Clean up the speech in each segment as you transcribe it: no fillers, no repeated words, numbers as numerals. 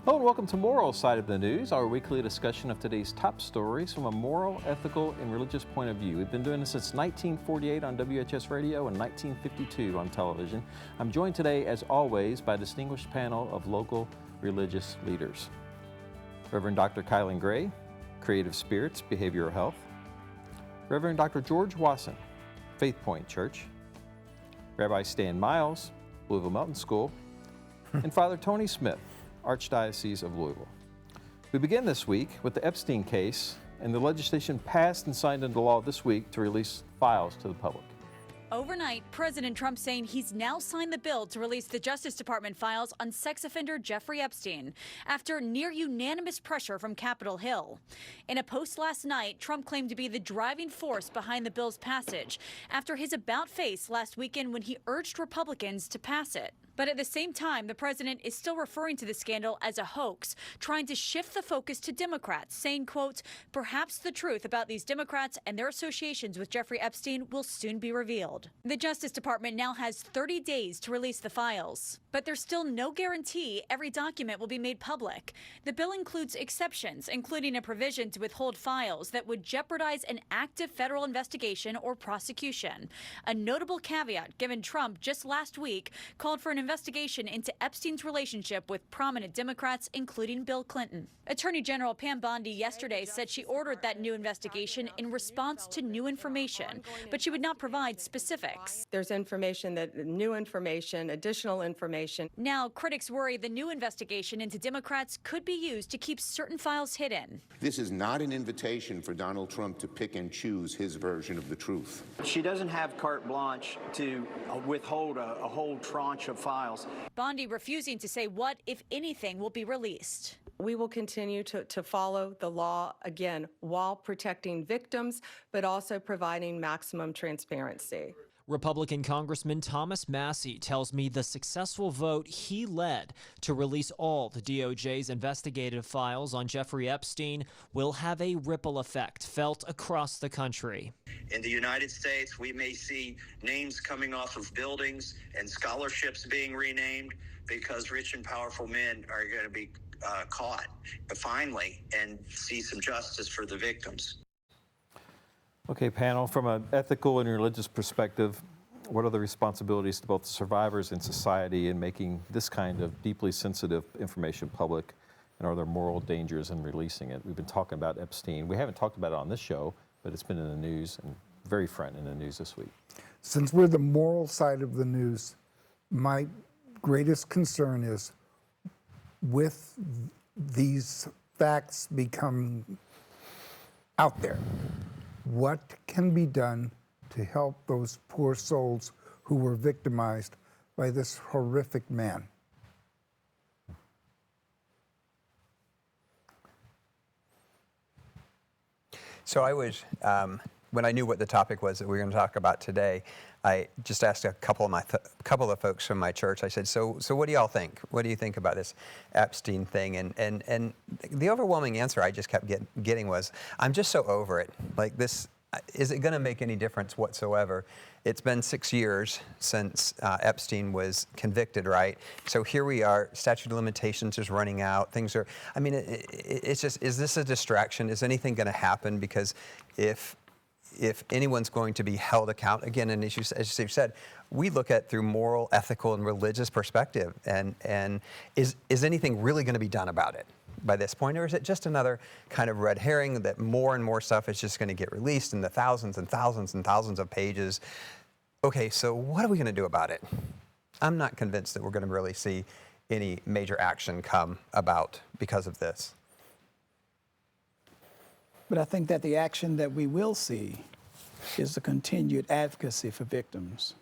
Hello and welcome to Moral Side of the News, our weekly discussion of today's top stories from a moral, ethical, and religious point of view. We've been doing this since 1948 on WHS Radio and 1952 on television. I'm joined today, as always, by a distinguished panel of local religious leaders. Reverend Dr. Kylan Gray, Creative Spirits, Behavioral Health. Reverend Dr. George Wasson, Faithpoint Church. Rabbi Stan Miles, Louisville Mountain School. And Father Tony Smith, Archdiocese of Louisville. We begin this week with the Epstein case and the legislation passed and signed into law this week to release files to the public. Overnight, President Trump saying he's now signed the bill to release the Justice Department files on sex offender Jeffrey Epstein after near unanimous pressure from Capitol Hill. In a post last night, Trump claimed to be the driving force behind the bill's passage after his about-face last weekend when he urged Republicans to pass it. But at the same time, the president is still referring to the scandal as a hoax, trying to shift the focus to Democrats, saying, quote, perhaps the truth about these Democrats and their associations with Jeffrey Epstein will soon be revealed. The Justice Department now has 30 days to release the files, but there's still no guarantee every document will be made public. The bill includes exceptions, including a provision to withhold files that would jeopardize an active federal investigation or prosecution. A notable caveat given Trump just last week called for an investigation into Epstein's relationship with prominent Democrats, including Bill Clinton. Attorney General Pam Bondi yesterday said she ordered that new investigation in response to new information, but she would not provide specifics. There's new information, additional information. Now, critics worry the new investigation into Democrats could be used to keep certain files hidden. This is not an invitation for Donald Trump to pick and choose his version of the truth. She doesn't have carte blanche to withhold a whole tranche of files. Bondi refusing to say what, if anything, will be released. We will continue to follow the law, again, while protecting victims, but also providing maximum transparency. Republican Congressman Thomas Massey tells me the successful vote he led to release all the DOJ's investigative files on Jeffrey Epstein will have a ripple effect felt across the country. In the United States, we may see names coming off of buildings and scholarships being renamed because rich and powerful men are going to be caught finally and see some justice for the victims. Okay, panel, from an ethical and religious perspective, what are the responsibilities to both the survivors and society in making this kind of deeply sensitive information public, and are there moral dangers in releasing it? We've been talking about Epstein. We haven't talked about it on this show, but it's been in the news and very front in the news this week. Since we're the moral side of the news, my greatest concern is with these facts becoming out there, what can be done to help those poor souls who were victimized by this horrific man? So I was, when I knew what the topic was that we were going to talk about today, I just asked a couple of folks from my church. I said, so what do y'all think? What do you think about this Epstein thing? And the overwhelming answer I just kept getting was, I'm just so over it. Like this, is it going to make any difference whatsoever? It's been 6 years since Epstein was convicted, right? So here we are, statute of limitations is running out. Things are, I mean, it's just, is this a distraction? Is anything going to happen? Because if anyone's going to be held account, again, and as you said, we look at through moral, ethical, and religious perspective. And is anything really going to be done about it by this point? Or is it just another kind of red herring that more and more stuff is just going to get released in the thousands and thousands and thousands of pages? Okay, so what are we going to do about it? I'm not convinced that we're going to really see any major action come about because of this. But I think that the action that we will see is the continued advocacy for victims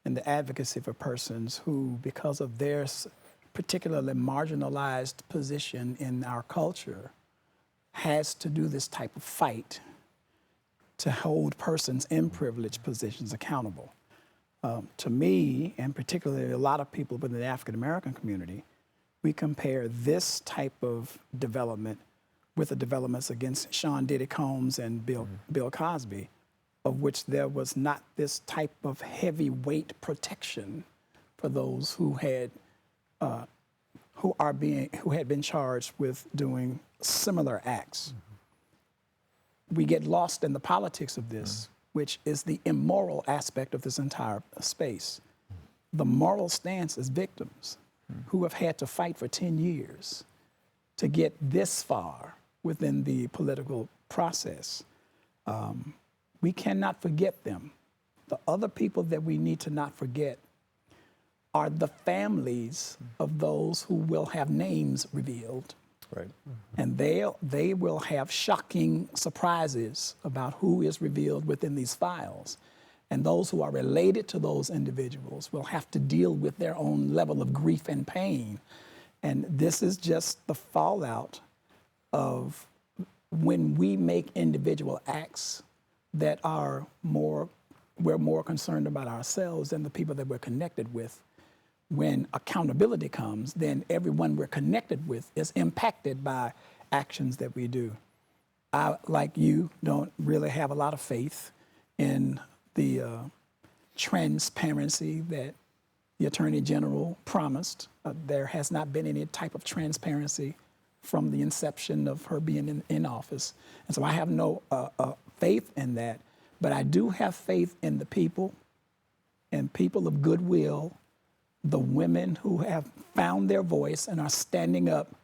and the advocacy for persons who, because of their particularly marginalized position in our culture, has to do this type of fight to hold persons in privileged positions accountable. To me, and particularly a lot of people within the African-American community, we compare this type of development with the developments against Sean Diddy Combs and Bill Cosby, of which there was not this type of heavyweight protection for those who had who had been charged with doing similar acts. We get lost in the politics of this, which is the immoral aspect of this entire space. The moral stance is victims who have had to fight for 10 years to get this far within the political process. We cannot forget them. The other people that we need to not forget are the families of those who will have names revealed. Right. And they will have shocking surprises about who is revealed within these files. And those who are related to those individuals will have to deal with their own level of grief and pain. And this is just the fallout of when we make individual acts that are we're more concerned about ourselves than the people that we're connected with. When accountability comes, then everyone we're connected with is impacted by actions that we do. I, like you, don't really have a lot of faith in the transparency that the Attorney General promised. There has not been any type of transparency from the inception of her being in office. And so I have no faith in that, but I do have faith in the people and people of goodwill, the women who have found their voice and are standing up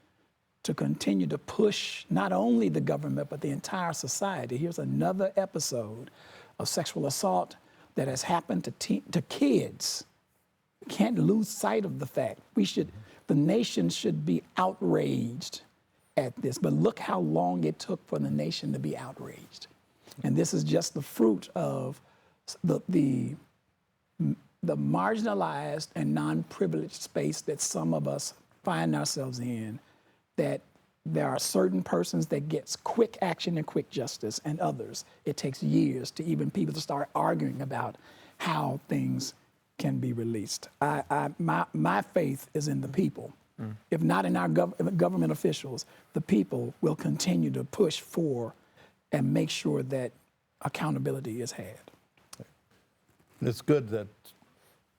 to continue to push not only the government, but the entire society. Here's another episode of sexual assault that has happened to kids. We can't lose sight of the fact. The nation should be outraged at this, but look how long it took for the nation to be outraged. And this is just the fruit of the marginalized and non-privileged space that some of us find ourselves in, that there are certain persons that gets quick action and quick justice, and others, it takes years to even people to start arguing about how things can be released. My faith is in the people. If not in our government officials, the people will continue to push for and make sure that accountability is had. And it's good that,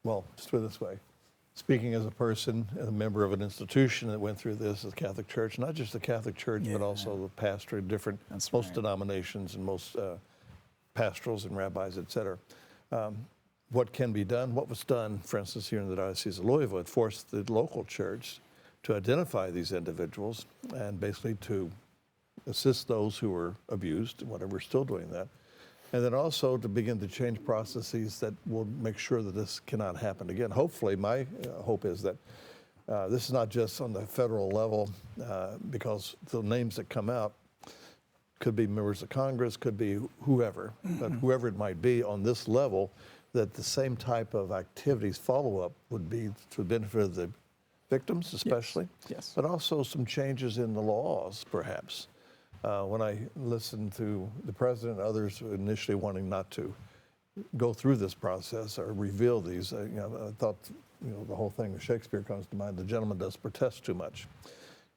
well, just put it this way, speaking as a person and a member of an institution that went through this, the Catholic Church, not just the Catholic Church, but also the pastor in different, most denominations and most pastorals and rabbis, et cetera. What can be done? What was done, for instance, here in the Diocese of Louisville, it forced the local church to identify these individuals and basically to assist those who were abused, whatever, we're still doing that. And then also to begin to change processes that will make sure that this cannot happen again. Hopefully, my hope is that this is not just on the federal level, because the names that come out could be members of Congress, could be whoever, but whoever it might be on this level, that the same type of activities, follow-up, would be to the benefit of the victims especially, but also some changes in the laws, perhaps. When I listened to the president and others initially wanting not to go through this process or reveal these, I thought, the whole thing with Shakespeare comes to mind, the gentleman does protest too much.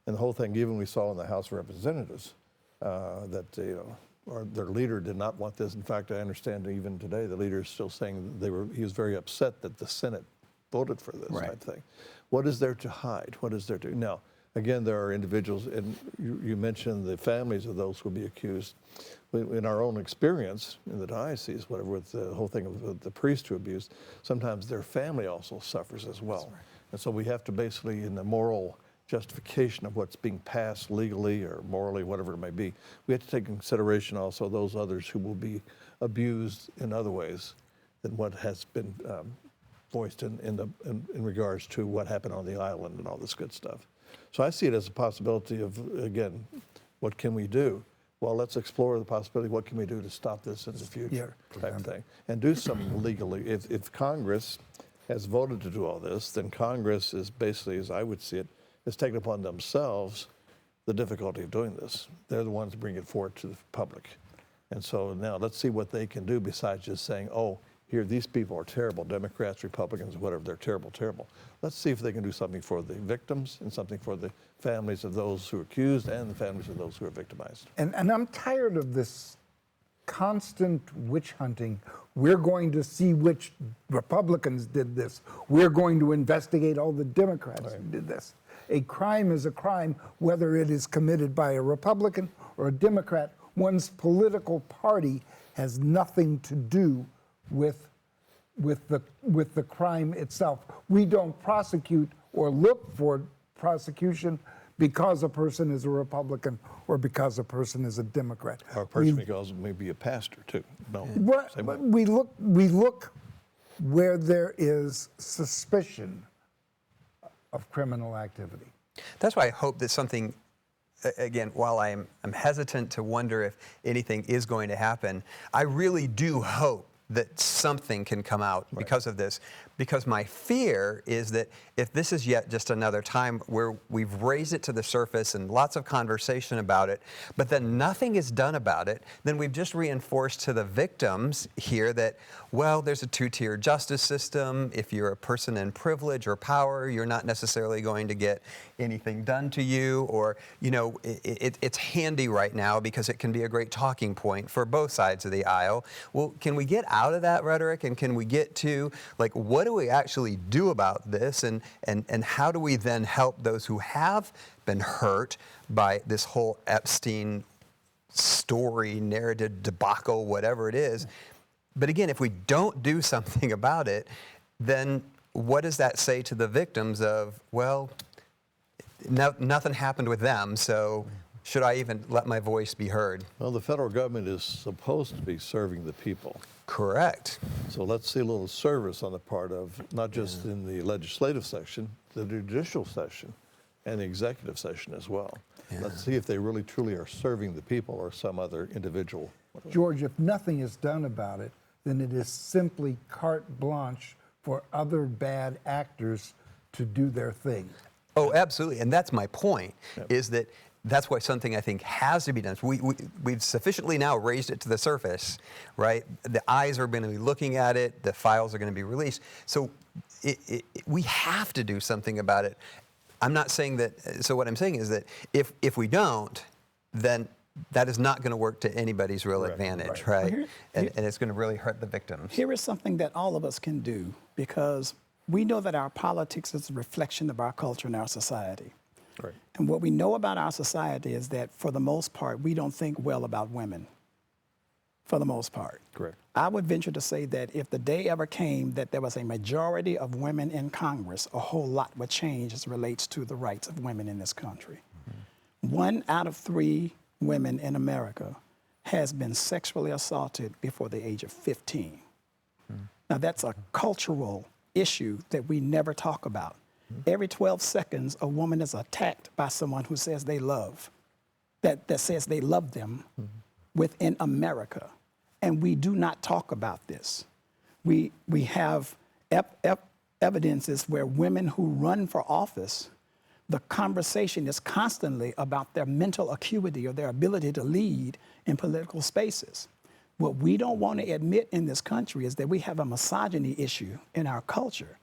And the whole thing, even we saw in the House of Representatives, that, or their leader did not want this. In fact, I understand even today the leader is still saying he was very upset that the Senate voted for this type thing. What is there to hide? What is there to, now, again, there are individuals, and you mentioned the families of those who will be accused. In our own experience in the diocese, whatever, with the whole thing of the priest who abused, sometimes their family also suffers as well. And so we have to basically, in the moral justification of what's being passed legally or morally, whatever it may be, we have to take into consideration also those others who will be abused in other ways than what has been voiced in regards to what happened on the island and all this good stuff. So I see it as a possibility of, again, what can we do? Well, let's explore the possibility, what can we do to stop this in the future, type of thing, and do something legally. If Congress has voted to do all this, then Congress is basically, as I would see it, is taking upon themselves the difficulty of doing this. They're the ones bringing it forward to the public. And so now let's see what they can do besides just saying, oh, here, these people are terrible, Democrats, Republicans, whatever, they're terrible, terrible. Let's see if they can do something for the victims and something for the families of those who are accused and the families of those who are victimized. And I'm tired of this constant witch hunting. We're going to see which Republicans did this. We're going to investigate all the Democrats who did this. A crime is a crime, whether it is committed by a Republican or a Democrat. One's political party has nothing to do with the crime itself. We don't prosecute or look for prosecution because a person is a Republican or because a person is a Democrat. Or a person because maybe a pastor too. No. But we look where there is suspicion of criminal activity. That's why I hope that something, again, while I'm hesitant to wonder if anything is going to happen, I really do hope that something can come out because of this. Because my fear is that if this is yet just another time where we've raised it to the surface and lots of conversation about it, but then nothing is done about it, then we've just reinforced to the victims here that, well, there's a two-tier justice system. If you're a person in privilege or power, you're not necessarily going to get anything done to you, or, you know, it's handy right now because it can be a great talking point for both sides of the aisle. Well, can we get out of that rhetoric, and can we get to, like, what do we actually do about this, and how do we then help those who have been hurt by this whole Epstein story, narrative debacle, whatever it is? But again, if we don't do something about it, then what does that say to the victims of, well, nothing happened with them, so should I even let my voice be heard? Well, the federal government is supposed to be serving the people. Correct. So let's see a little service on the part of, not just in the legislative section, the judicial session, and the executive session as well. Yeah. Let's see if they really truly are serving the people or some other individual. George, if nothing is done about it, then it is simply carte blanche for other bad actors to do their thing. Oh, absolutely. And that's my point, is that that's why something I think has to be done. We've sufficiently now raised it to the surface, right? The eyes are going to be looking at it. The files are going to be released. So we have to do something about it. I'm not saying that, so what I'm saying is that if we don't, then that is not going to work to anybody's real advantage, right? Well, and it's going to really hurt the victims. Here is something that all of us can do, because we know that our politics is a reflection of our culture and our society. Right. And what we know about our society is that, for the most part, we don't think well about women, for the most part. Correct. I would venture to say that if the day ever came that there was a majority of women in Congress, a whole lot would change as it relates to the rights of women in this country. Mm-hmm. 1 out of 3 women in America has been sexually assaulted before the age of 15. Mm-hmm. Now, that's a cultural issue that we never talk about. Every 12 seconds, a woman is attacked by someone who says they love, that says they love them within America. And we do not talk about this. We have evidences where women who run for office, the conversation is constantly about their mental acuity or their ability to lead in political spaces. What we don't want to admit in this country is that we have a misogyny issue in our culture.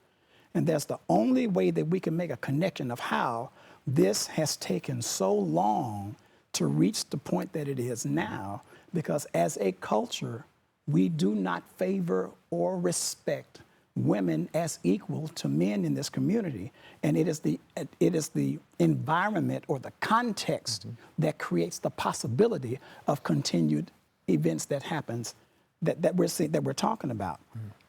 And that's the only way that we can make a connection of how this has taken so long to reach the point that it is now, because as a culture, we do not favor or respect women as equal to men in this community. And it is the environment or the context that creates the possibility of continued events that happens that we're talking about.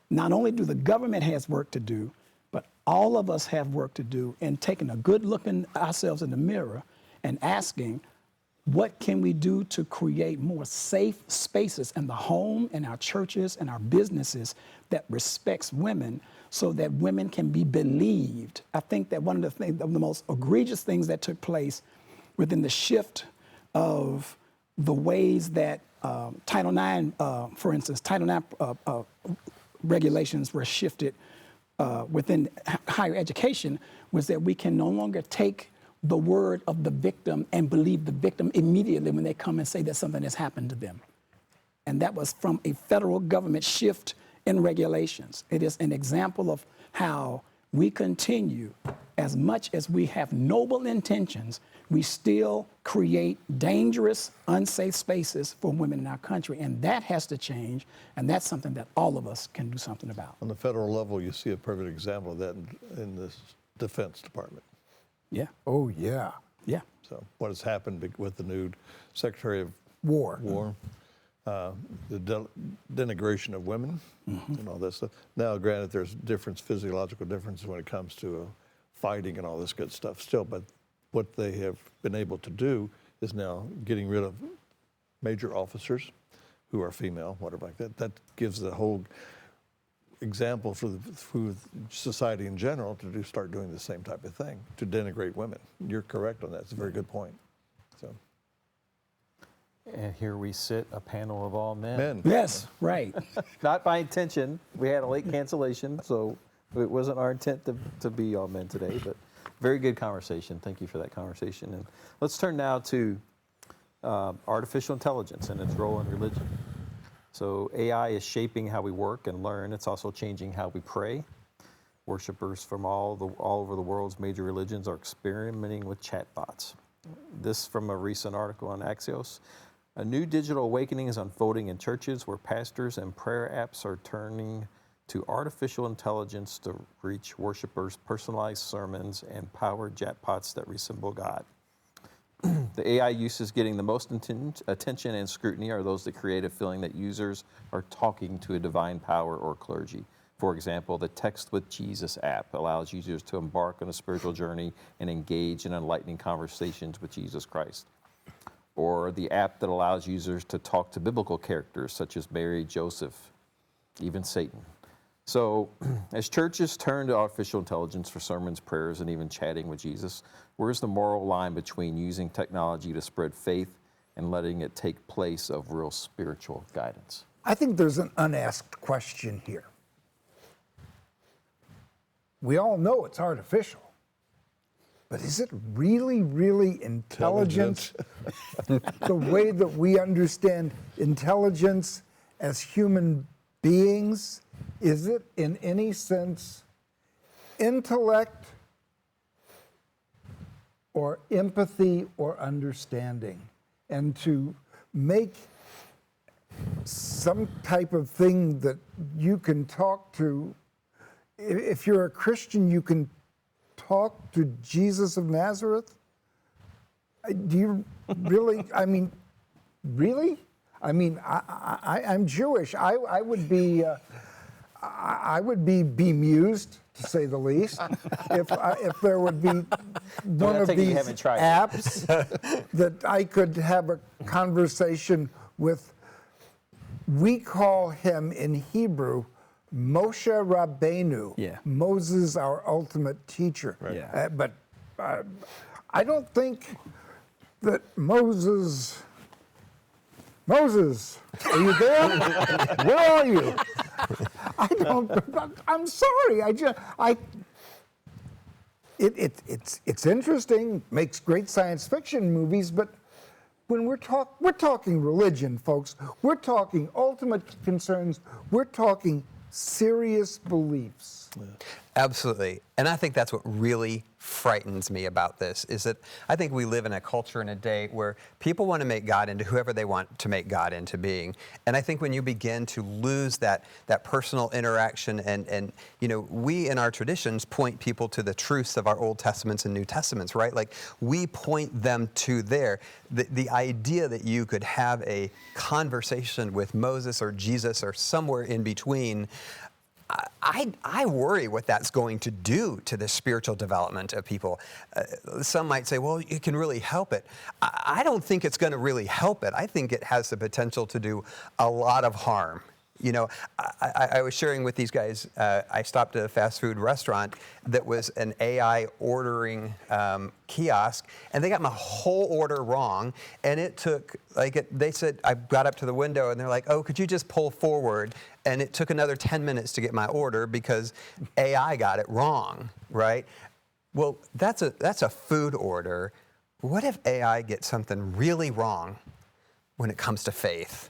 Not only do the government has work to do, but all of us have work to do in taking a good look at ourselves in the mirror and asking, what can we do to create more safe spaces in the home, in our churches, and our businesses that respects women, so that women can be believed? I think that one of the most egregious things that took place within the shift of the ways that Title IX, for instance, Title IX regulations were shifted within higher education, was that we can no longer take the word of the victim and believe the victim immediately when they come and say that something has happened to them. And that was from a federal government shift in regulations. It is an example of how we continue as much as we have noble intentions, we still create dangerous, unsafe spaces for women in our country. And that has to change. And that's something that all of us can do something about. On the federal level, you see a perfect example of that in the Defense Department. Yeah. Oh, yeah. Yeah. So what has happened with the new Secretary of War. The denigration of women and all this stuff. Now, granted, there's physiological differences when it comes to fighting and all this good stuff still, but what they have been able to do is now getting rid of major officers who are female, whatever like that. That gives the whole example for society in general to start doing the same type of thing, to denigrate women. You're correct on that. It's a very good point. So. And here we sit, a panel of all men. Men. Yes, right. Not by intention. We had a late cancellation, so it wasn't our intent to be all men today, but very good conversation. Thank you for that conversation. And let's turn now to artificial intelligence and its role in religion. So AI is shaping how we work and learn. It's also changing how we pray. Worshippers from all over the world's major religions are experimenting with chatbots. This from a recent article on Axios. A new digital awakening is unfolding in churches where pastors and prayer apps are turning to artificial intelligence to reach worshipers' personalized sermons and power chatbots that resemble God. The AI uses getting the most attention and scrutiny are those that create a feeling that users are talking to a divine power or clergy. For example, the Text with Jesus app allows users to embark on a spiritual journey and engage in enlightening conversations with Jesus Christ. Or the app that allows users to talk to biblical characters such as Mary, Joseph, even Satan. So as churches turn to artificial intelligence for sermons, prayers, and even chatting with Jesus, where's the moral line between using technology to spread faith and letting it take place of real spiritual guidance? I think there's an unasked question here. We all know it's artificial, but is it really, really intelligent? The way that we understand intelligence as human beings, is it in any sense intellect or empathy or understanding? And to make some type of thing that you can talk to, if you're a Christian, you can talk to Jesus of Nazareth? Do you really, I mean, really? I mean, I'm Jewish. I would be bemused, to say the least, if there would be one of these apps that I could have a conversation with. We call him in Hebrew Moshe Rabbeinu, Moses, our ultimate teacher. Right. But I don't think that Moses, are you there? Where are you? I'm sorry. It's interesting, makes great science fiction movies, but when we're talking religion, folks, we're talking ultimate concerns, we're talking serious beliefs. Yeah. Absolutely. And I think that's what really frightens me about this, is that I think we live in a culture and a day where people want to make God into whoever they want to make God into being. And I think when you begin to lose that personal interaction and you know, we in our traditions point people to the truths of our Old Testaments and New Testaments, right? Like we point them to there. The idea that you could have a conversation with Moses or Jesus or somewhere in between, I worry what that's going to do to the spiritual development of people. Some might say, well, it can really help it. I don't think it's going to really help it. I think it has the potential to do a lot of harm. You know, I was sharing with these guys, I stopped at a fast food restaurant that was an AI ordering kiosk, and they got my whole order wrong, and it took, they said, I got up to the window, and they're like, oh, could you just pull forward? And it took another 10 minutes to get my order because AI got it wrong, right? Well, that's a food order. What if AI gets something really wrong when it comes to faith?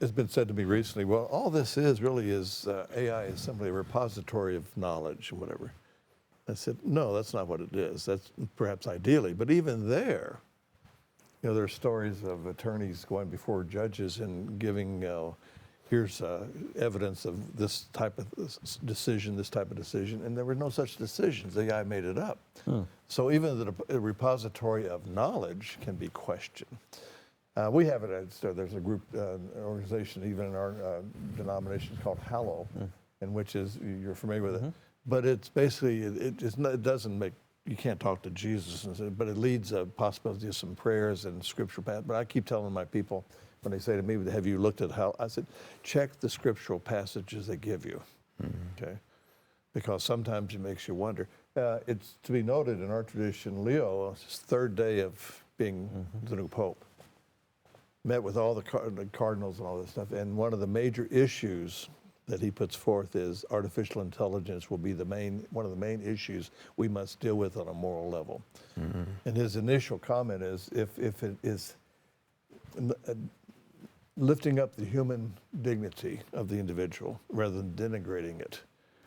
it's been said to me recently, well, all this is really is AI is simply a repository of knowledge and whatever. I said, no, that's not what it is. That's perhaps ideally, but even there, you know, there are stories of attorneys going before judges and giving, here's evidence of this type of decision, and there were no such decisions. The AI made it up. So even the repository of knowledge can be questioned. We have it, there's a group, an organization even in our denomination called Hallow, in which you're familiar with it. But it's basically, it doesn't make, you can't talk to Jesus, but it leads a possibility of some prayers and scriptural path. But I keep telling my people, when they say to me, have you looked at how, I said, check the scriptural passages they give you, okay? Because sometimes it makes you wonder. It's to be noted in our tradition, Leo, his third day of being the new pope, met with all the cardinals and all this stuff, and one of the major issues that he puts forth is artificial intelligence will be one of the main issues we must deal with on a moral level. And his initial comment is, if it is lifting up the human dignity of the individual rather than denigrating it,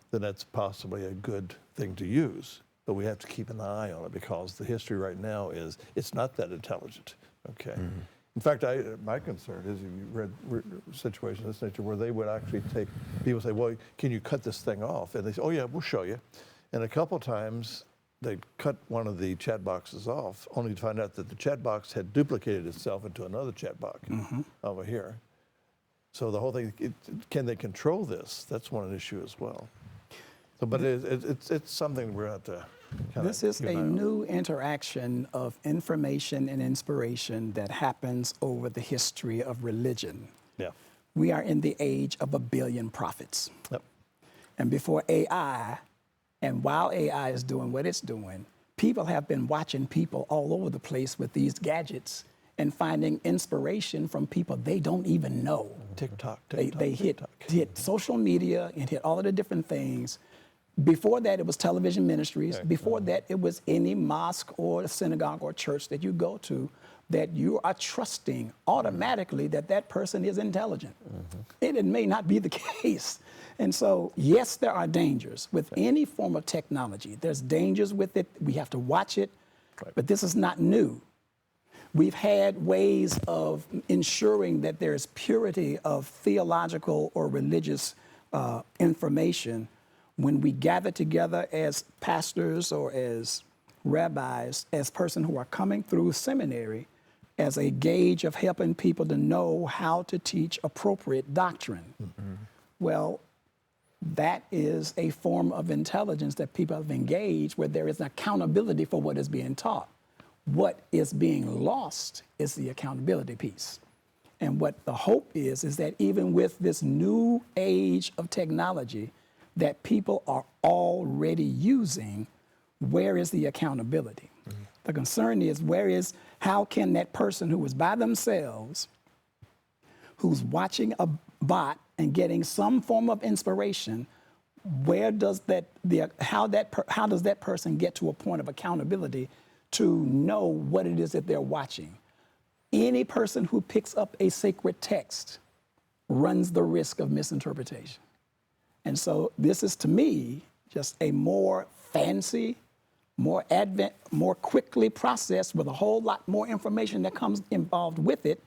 then that's possibly a good thing to use. But we have to keep an eye on it because the history right now is it's not that intelligent, okay? In fact, my concern is you read situations of this nature where they would actually people say, well, can you cut this thing off? And they say, oh yeah, we'll show you. And a couple times they cut one of the chat boxes off, only to find out that the chat box had duplicated itself into another chat box over here. So the whole thing, can they control this? That's one issue as well. So, but it's something we're going to have to This is a new interaction of information and inspiration that happens over the history of religion. Yeah. We are in the age of 1 billion prophets. Yep. And before AI, and while AI is doing what it's doing, people have been watching people all over the place with these gadgets and finding inspiration from people they don't even know. TikTok. They hit social media and hit all of the different things. Before that, it was television ministries. Before that, it was any mosque or synagogue or church that you go to that you are trusting automatically that that person is intelligent. And it may not be the case. And so, yes, there are dangers with any form of technology. There's dangers with it. We have to watch it. But this is not new. We've had ways of ensuring that there's purity of theological or religious information when we gather together as pastors or as rabbis, as persons who are coming through seminary, as a gauge of helping people to know how to teach appropriate doctrine. Well, that is a form of intelligence that people have engaged where there is an accountability for what is being taught. What is being lost is the accountability piece. And what the hope is that even with this new age of technology that people are already using, where is the accountability? The concern is how can that person who is by themselves, who's watching a bot and getting some form of inspiration, how does that person get to a point of accountability to know what it is that they're watching? Any person who picks up a sacred text runs the risk of misinterpretation. And so this is, to me, just a more fancy, more quickly processed with a whole lot more information that comes involved with it,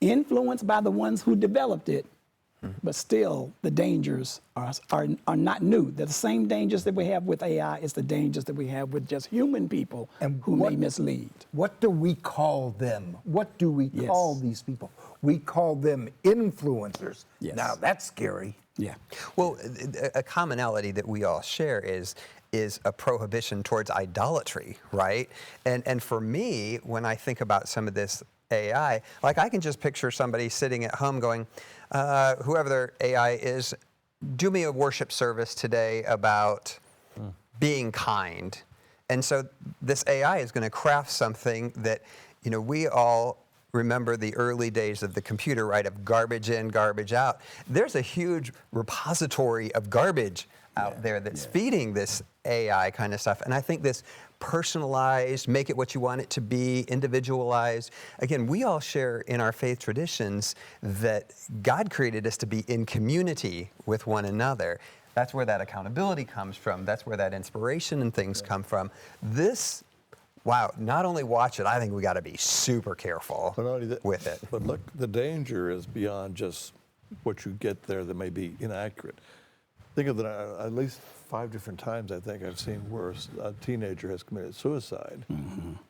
influenced by the ones who developed it, but still the dangers are not new. They're the same dangers that we have with AI is the dangers that we have with just human people who may mislead. What do we call them? What do we call these people? We call them influencers. Yes. Now that's scary. Yeah. Well, a commonality that we all share is a prohibition towards idolatry, right? And for me, when I think about some of this AI, like I can just picture somebody sitting at home going, whoever their AI is, do me a worship service today about being kind. And so this AI is going to craft something that, we all remember the early days of the computer, right, of garbage in, garbage out. There's a huge repository of garbage out there that's feeding this AI kind of stuff. And I think this personalized, make it what you want it to be, individualized. Again, we all share in our faith traditions that God created us to be in community with one another. That's where that accountability comes from. That's where that inspiration and things come from. This, wow, not only watch it, I think we got to be super careful with it. But look, the danger is beyond just what you get there that may be inaccurate. Think of at least 5 different times I think I've seen where a teenager has committed suicide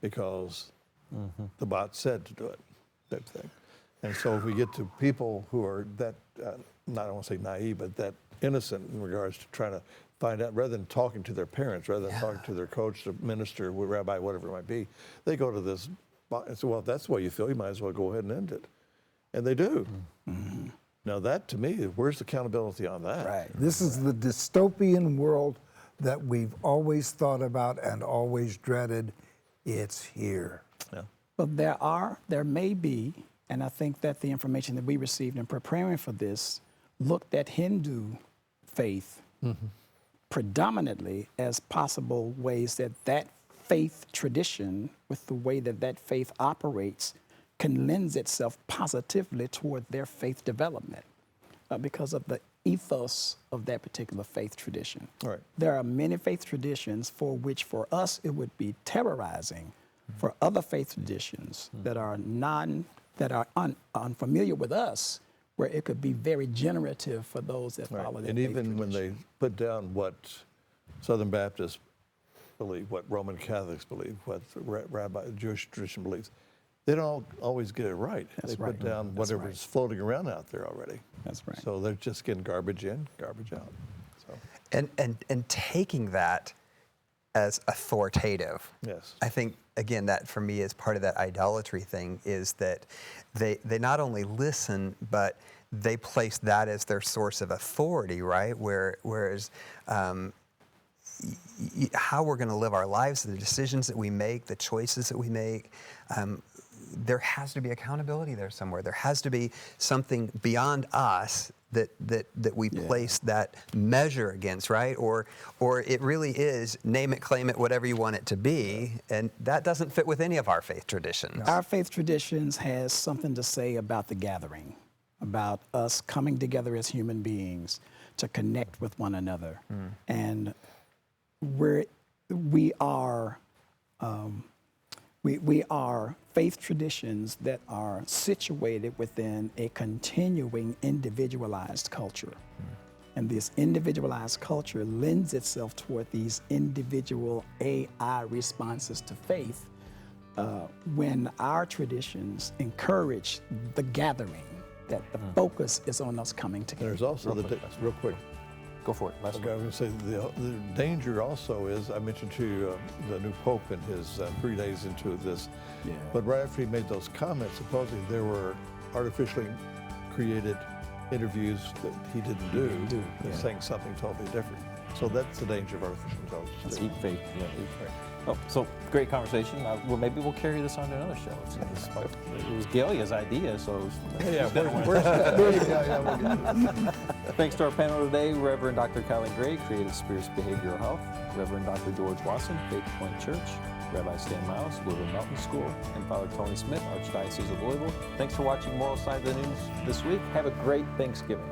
because the bot said to do it, type thing. And so if we get to people who are that, not I don't want to say naive, but that innocent in regards to trying to find out, rather than talking to their parents, rather than talking to their coach, the minister, rabbi, whatever it might be, they go to this bot and say, well, if that's the way you feel, you might as well go ahead and end it. And they do. Now that, to me, where's the accountability on that? Right. This is the dystopian world that we've always thought about and always dreaded. It's here. Yeah. But there may be, and I think that the information that we received in preparing for this looked at Hindu faith predominantly as possible ways that faith tradition, with the way that faith operates, can lend itself positively toward their faith development because of the ethos of that particular faith tradition. Right. There are many faith traditions for which for us it would be terrorizing for other faith traditions that are unfamiliar with us, where it could be very generative for those that follow that And faith even when tradition. they put down what Southern Baptists believe, what Roman Catholics believe, what Jewish tradition believes, they don't always get it right. That's they right. put down That's whatever's right. floating around out there already. That's right. So they're just getting garbage in, garbage out. So. And taking that as authoritative. Yes. I think, again, that for me is part of that idolatry thing, is that they not only listen, but they place that as their source of authority, right? Whereas how we're going to live our lives, the decisions that we make, the choices that we make, there has to be accountability there somewhere. There has to be something beyond us that we place that measure against, right? Or it really is name it, claim it, whatever you want it to be, and that doesn't fit with any of our faith traditions. Our faith traditions has something to say about the gathering, about us coming together as human beings to connect with one another. And we are faith traditions that are situated within a continuing individualized culture. And this individualized culture lends itself toward these individual AI responses to faith when our traditions encourage the gathering, that the focus is on us coming together. There's also real quick. Go for it. Last Okay, I was going to say the danger also is, I mentioned to you the new Pope in his 3 days into this, but right after he made those comments, supposedly there were artificially created interviews that he didn't do, saying something totally different. So that's the danger of artificial intelligence. Deep faith. Yeah, deep faith. Oh, so great conversation. Well, maybe we'll carry this on to another show. It was Galia's idea, so thanks to our panel today, Reverend Dr. Colin Gray, Creative Spirits Behavioral Health, Reverend Dr. George Wasson, Faithpoint Church, Rabbi Stan Miles, Louisville Mountain School, and Father Tony Smith, Archdiocese of Louisville. Thanks for watching Moral Side of the News this week. Have a great Thanksgiving.